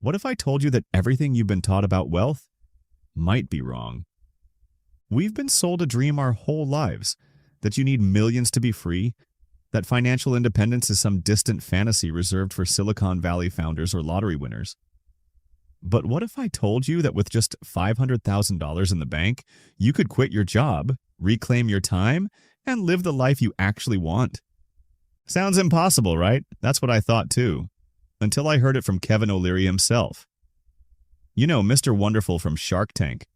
What if I told you that everything you've been taught about wealth might be wrong? We've been sold a dream our whole lives, that you need millions to be free, that financial independence is some distant fantasy reserved for Silicon Valley founders or lottery winners. But what if I told you that with just $500,000 in the bank, you could quit your job, reclaim your time, and live the life you actually want? Sounds impossible, right? That's what I thought too, until I heard it from Kevin O'Leary himself. You know, Mr. Wonderful from Shark Tank.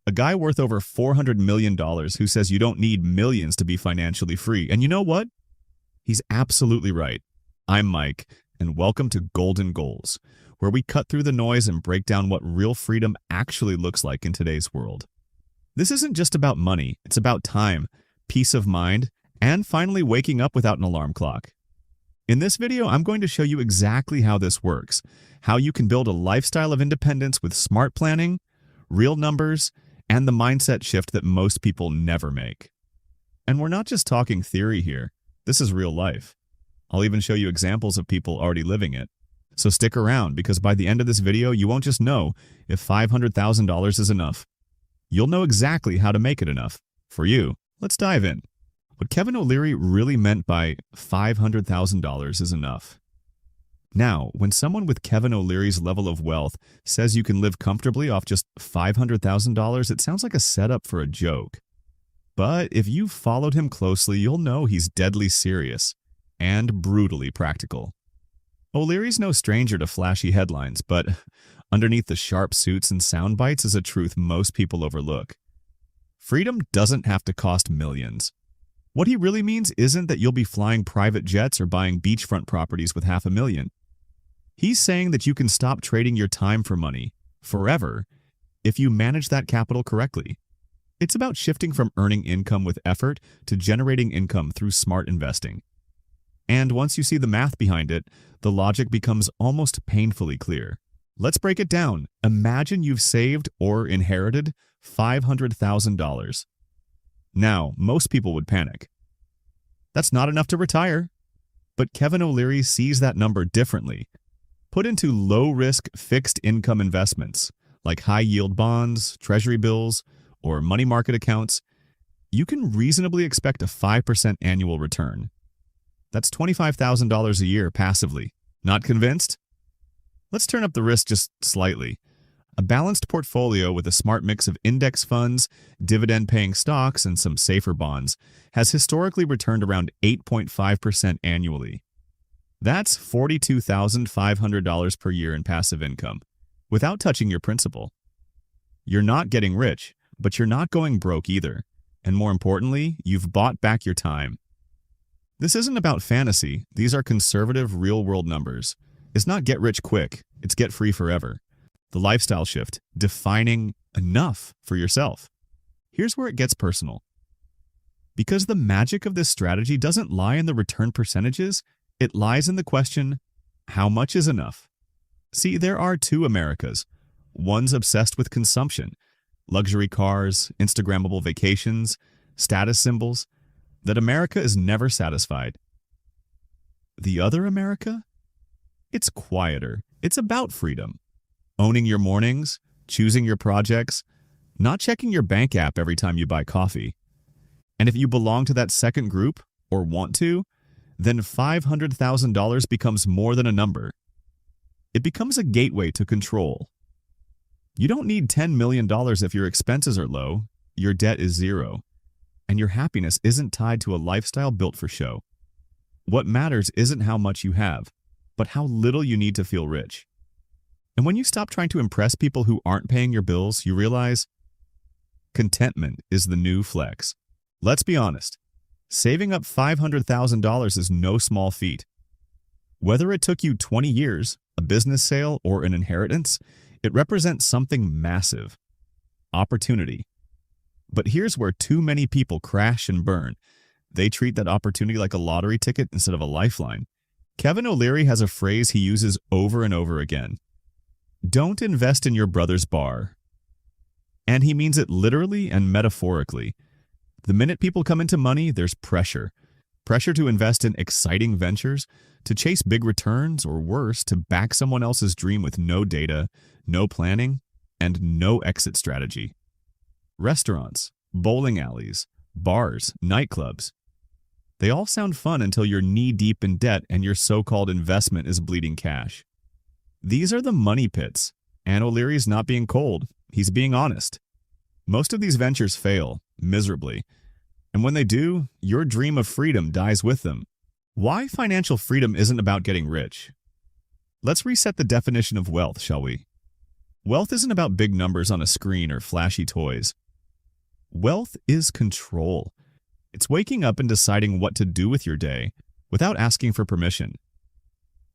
A guy worth over $400 million who says you don't need millions to be financially free. And you know what? He's absolutely right. I'm Mike, and welcome to Golden Goals, where we cut through the noise and break down what real freedom actually looks like in today's world. This isn't just about money, it's about time, peace of mind, and finally waking up without an alarm clock. In this video, I'm going to show you exactly how this works, how you can build a lifestyle of independence with smart planning, real numbers, and the mindset shift that most people never make. And we're not just talking theory here. This is real life. I'll even show you examples of people already living it. So stick around, because by the end of this video, you won't just know if $500,000 is enough. You'll know exactly how to make it enough. For you, let's dive in. What Kevin O'Leary really meant by $500,000 is enough. Now, when someone with Kevin O'Leary's level of wealth says you can live comfortably off just $500,000, it sounds like a setup for a joke. But if you've followed him closely, you'll know he's deadly serious and brutally practical. O'Leary's no stranger to flashy headlines, but underneath the sharp suits and sound bites is a truth most people overlook. Freedom doesn't have to cost millions. What he really means isn't that you'll be flying private jets or buying beachfront properties with $500,000. He's saying that you can stop trading your time for money forever if you manage that capital correctly. It's about shifting from earning income with effort to generating income through smart investing. And once you see the math behind it, the logic becomes almost painfully clear. Let's break it down. Imagine you've saved or inherited $500,000. Now, most people would panic. That's not enough to retire. But Kevin O'Leary sees that number differently. Put into low-risk fixed income investments like high-yield bonds, treasury bills, or money market accounts, you can reasonably expect a 5% annual return. That's $25,000 a year passively. Not convinced? Let's turn up the risk just slightly. A balanced portfolio with a smart mix of index funds, dividend-paying stocks, and some safer bonds has historically returned around 8.5% annually. That's $42,500 per year in passive income, without touching your principal. You're not getting rich, but you're not going broke either. And more importantly, you've bought back your time. This isn't about fantasy. These are conservative, real-world numbers. It's not get rich quick. It's get free forever. The lifestyle shift, defining enough for yourself. Here's where it gets personal. Because the magic of this strategy doesn't lie in the return percentages, it lies in the question, how much is enough? See, there are two Americas. One's obsessed with consumption, luxury cars, Instagrammable vacations, status symbols. That America is never satisfied. The other America? It's quieter. It's about freedom. Owning your mornings, choosing your projects, not checking your bank app every time you buy coffee. And if you belong to that second group, or want to, then $500,000 becomes more than a number. It becomes a gateway to control. You don't need $10 million if your expenses are low, your debt is zero, and your happiness isn't tied to a lifestyle built for show. What matters isn't how much you have, but how little you need to feel rich. And when you stop trying to impress people who aren't paying your bills, you realize contentment is the new flex. Let's be honest, saving up $500,000 is no small feat. Whether it took you 20 years, a business sale, or an inheritance, it represents something massive. Opportunity. But here's where too many people crash and burn. They treat that opportunity like a lottery ticket instead of a lifeline. Kevin O'Leary has a phrase he uses over and over again. Don't invest in your brother's bar. And he means it literally and metaphorically. The minute people come into money, there's pressure. Pressure to invest in exciting ventures, to chase big returns, or worse, to back someone else's dream with no data, no planning, and no exit strategy. Restaurants, bowling alleys, bars, nightclubs. They all sound fun until you're knee-deep in debt and your so-called investment is bleeding cash. These are the money pits. And O'Leary's not being cold, he's being honest. Most of these ventures fail, miserably. And when they do, your dream of freedom dies with them. Why financial freedom isn't about getting rich? Let's reset the definition of wealth, shall we? Wealth isn't about big numbers on a screen or flashy toys. Wealth is control. It's waking up and deciding what to do with your day without asking for permission.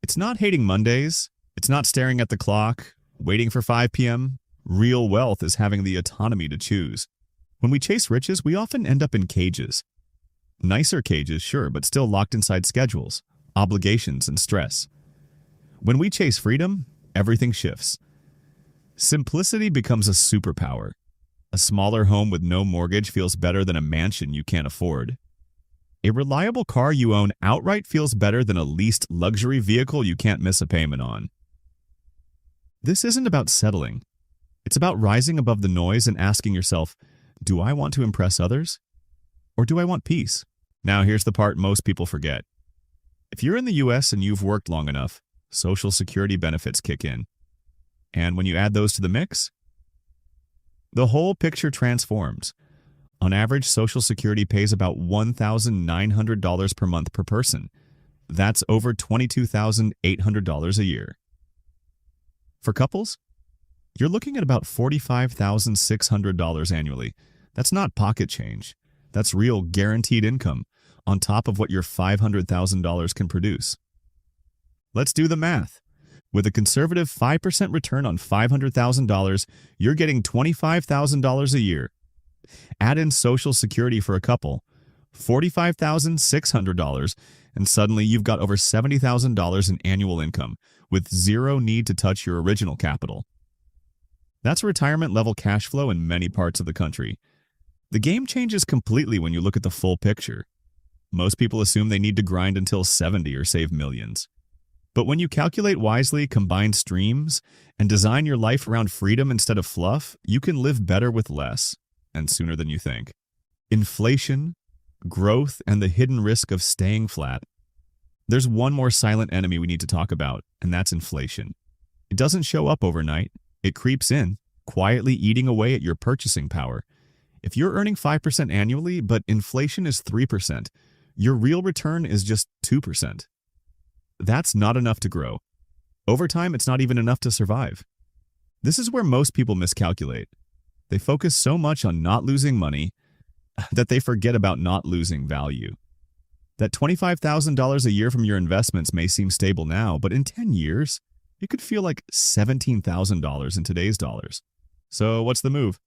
It's not hating Mondays. It's not staring at the clock, waiting for 5 p.m. Real wealth is having the autonomy to choose. When we chase riches, we often end up in cages. Nicer cages, sure, but still locked inside schedules, obligations, and stress. When we chase freedom, everything shifts. Simplicity becomes a superpower. A smaller home with no mortgage feels better than a mansion you can't afford. A reliable car you own outright feels better than a leased luxury vehicle you can't miss a payment on. This isn't about settling. It's about rising above the noise and asking yourself, do I want to impress others? Or do I want peace? Now here's the part most people forget. If you're in the US and you've worked long enough, Social Security benefits kick in. And when you add those to the mix, the whole picture transforms. On average, Social Security pays about $1,900 per month per person. That's over $22,800 a year. For couples, you're looking at about $45,600 annually. That's not pocket change. That's real guaranteed income on top of what your $500,000 can produce. Let's do the math. With a conservative 5% return on $500,000, you're getting $25,000 a year. Add in Social Security for a couple, $45,600, and suddenly you've got over $70,000 in annual income with zero need to touch your original capital. That's retirement-level cash flow in many parts of the country. The game changes completely when you look at the full picture. Most people assume they need to grind until 70 or save millions. But when you calculate wisely, combine streams, and design your life around freedom instead of fluff, you can live better with less, and sooner than you think. Inflation, growth, and the hidden risk of staying flat. There's one more silent enemy we need to talk about, and that's inflation. It doesn't show up overnight. It creeps in, quietly eating away at your purchasing power. If you're earning 5% annually, but inflation is 3%, your real return is just 2%. That's not enough to grow. Over time, it's not even enough to survive. This is where most people miscalculate. They focus so much on not losing money that they forget about not losing value. That $25,000 a year from your investments may seem stable now, but in 10 years, it could feel like $17,000 in today's dollars. So what's the move?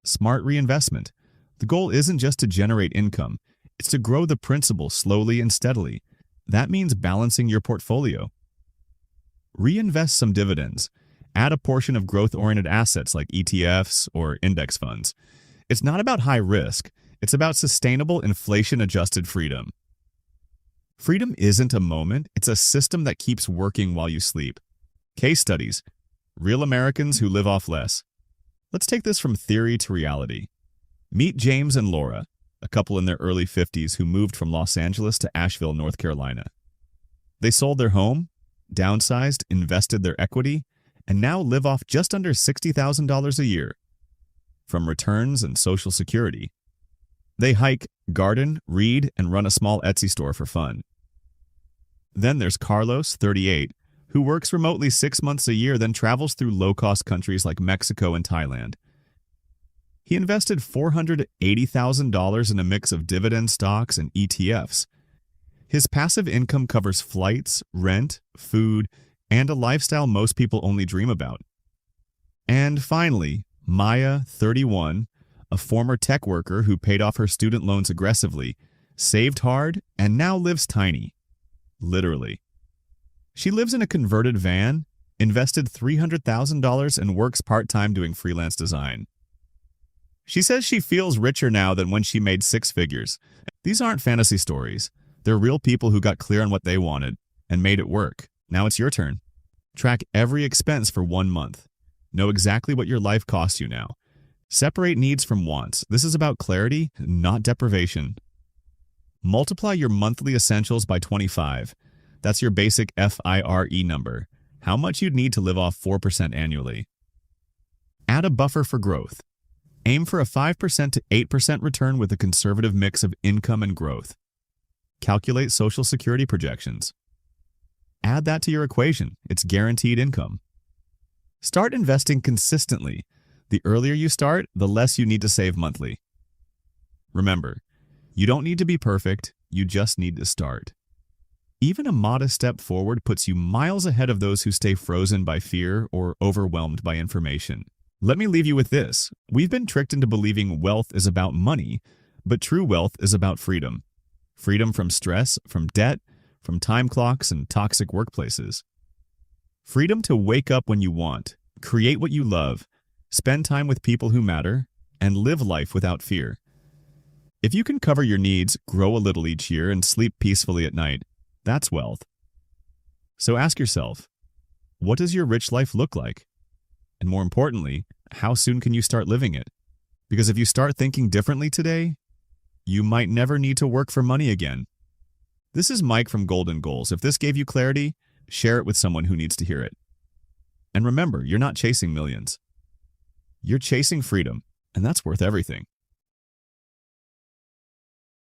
Smart reinvestment. The goal isn't just to generate income. It's to grow the principal slowly and steadily. That means balancing your portfolio. Reinvest some dividends. Add a portion of growth-oriented assets like ETFs or index funds. It's not about high risk. It's about sustainable, inflation-adjusted freedom. Freedom isn't a moment. It's a system that keeps working while you sleep. Case studies. Real Americans who live off less. Let's take this from theory to reality. Meet James and Laura, a couple in their early 50s who moved from Los Angeles to Asheville, North Carolina. They sold their home, downsized, invested their equity, and now live off just under $60,000 a year from returns and Social Security. They hike, garden, read, and run a small Etsy store for fun. Then there's Carlos, 38, who works remotely 6 months a year, then travels through low-cost countries like Mexico and Thailand. He invested $480,000 in a mix of dividend stocks and ETFs. His passive income covers flights, rent, food, and a lifestyle most people only dream about. And finally, Maya, 31, a former tech worker who paid off her student loans aggressively, saved hard, and now lives tiny. Literally. She lives in a converted van, invested $300,000, and works part-time doing freelance design. She says she feels richer now than when she made 6 figures. These aren't fantasy stories. They're real people who got clear on what they wanted and made it work. Now it's your turn. Track every expense for 1 month. Know exactly what your life costs you now. Separate needs from wants. This is about clarity, not deprivation. Multiply your monthly essentials by 25. That's your basic FIRE number. How much you'd need to live off 4% annually. Add a buffer for growth. Aim for a 5% to 8% return with a conservative mix of income and growth. Calculate Social Security projections. Add that to your equation. It's guaranteed income. Start investing consistently. The earlier you start, the less you need to save monthly. Remember, you don't need to be perfect, you just need to start. Even a modest step forward puts you miles ahead of those who stay frozen by fear or overwhelmed by information. Let me leave you with this. We've been tricked into believing wealth is about money, but true wealth is about freedom. Freedom from stress, from debt, from time clocks and toxic workplaces. Freedom to wake up when you want, create what you love, spend time with people who matter, and live life without fear. If you can cover your needs, grow a little each year, and sleep peacefully at night, that's wealth. So ask yourself, what does your rich life look like? And more importantly, how soon can you start living it? Because if you start thinking differently today, you might never need to work for money again. This is Mike from Golden Goals. If this gave you clarity, share it with someone who needs to hear it. And remember, you're not chasing millions. You're chasing freedom, and that's worth everything.